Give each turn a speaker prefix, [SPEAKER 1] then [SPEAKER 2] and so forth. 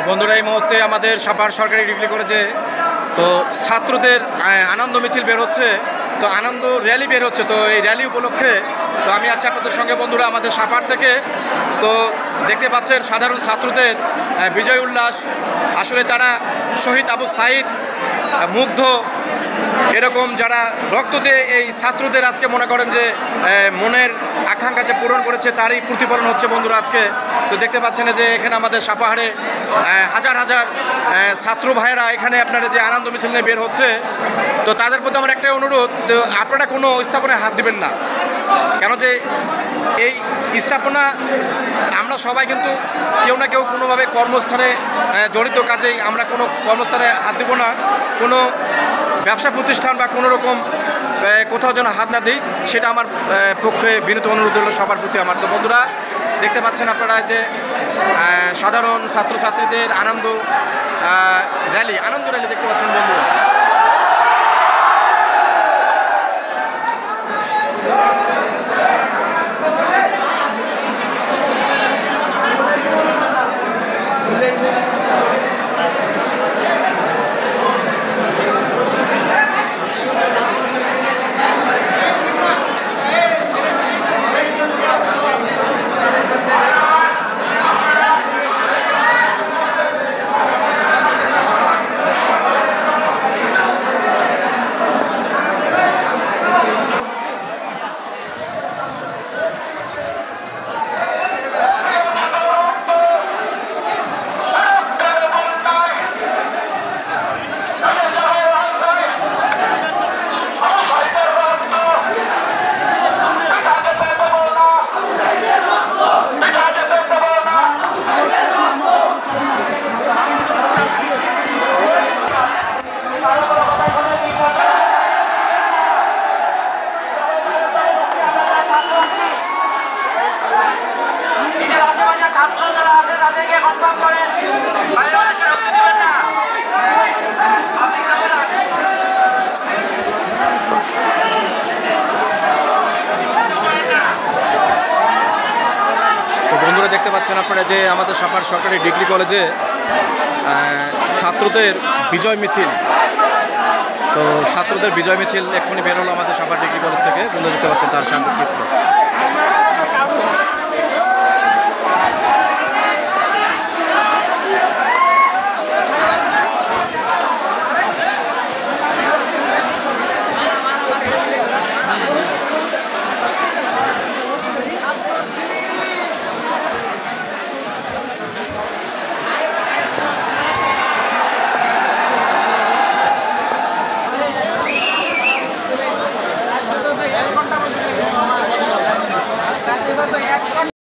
[SPEAKER 1] বন্ধুরা এই মুহূর্তে আমাদের সাপাহার সরকারি ডিগ্রি কলেজে তো ছাত্রদের আনন্দ মিছিল বের হচ্ছে, তো আনন্দ র্যালি বের হচ্ছে। তো এই র্যালি উপলক্ষে তো আমি আছি আপনাদের সঙ্গে বন্ধুরা আমাদের সাপাহার থেকে। তো দেখতে পাচ্ছেন সাধারণ ছাত্রদের বিজয় উল্লাস, আসলে তারা শহীদ আবু সাঈদ, মুগ্ধ, এরকম যারা রক্ত দিয়ে এই ছাত্রদের আজকে মনে করেন যে মনের আকাঙ্ক্ষা যে পূরণ করেছে তারই প্রতিফলন হচ্ছে বন্ধুরা আজকে। তো দেখতে পাচ্ছেন যে এখানে আমাদের সাপাহারে হাজার হাজার ছাত্র ভাইয়েরা এখানে আপনারা যে আনন্দ মিছিল নিয়ে বের হচ্ছে, তো তাদের প্রতি আমার একটাই অনুরোধ, তো আপনারা কোনো স্থাপনায় হাত দিবেন না। কেন যে এই স্থাপনা আমরা সবাই কিন্তু কেউ না কেউ কোনোভাবে কর্মস্থানে জড়িত, কাজেই আমরা কোনো কর্মস্থানে হাত দিব না। কোনো ব্যবসা প্রতিষ্ঠান বা কোনো রকম কোথাও যেন হাত না দিই, সেটা আমার পক্ষে বিনীত অনুরোধ হলো সবার প্রতি আমার। তো বন্ধুরা দেখতে পাচ্ছেন আপনারা যে সাধারণ ছাত্রছাত্রীদের আনন্দ র্যালি দেখতে পাচ্ছেন বন্ধুরা। বন্ধুরা দেখতে পাচ্ছেন আপনারা যে আমাদের সাপাহার সরকারি ডিগ্রি কলেজে ছাত্রদের বিজয় মিছিল, তো ছাত্রদের বিজয় মিছিল এক্ষুনি বের হলো আমাদের সাপাহার ডিগ্রি কলেজ থেকে। বন্ধুরা দেখতে পাচ্ছেন তার শান্তি চিত্র।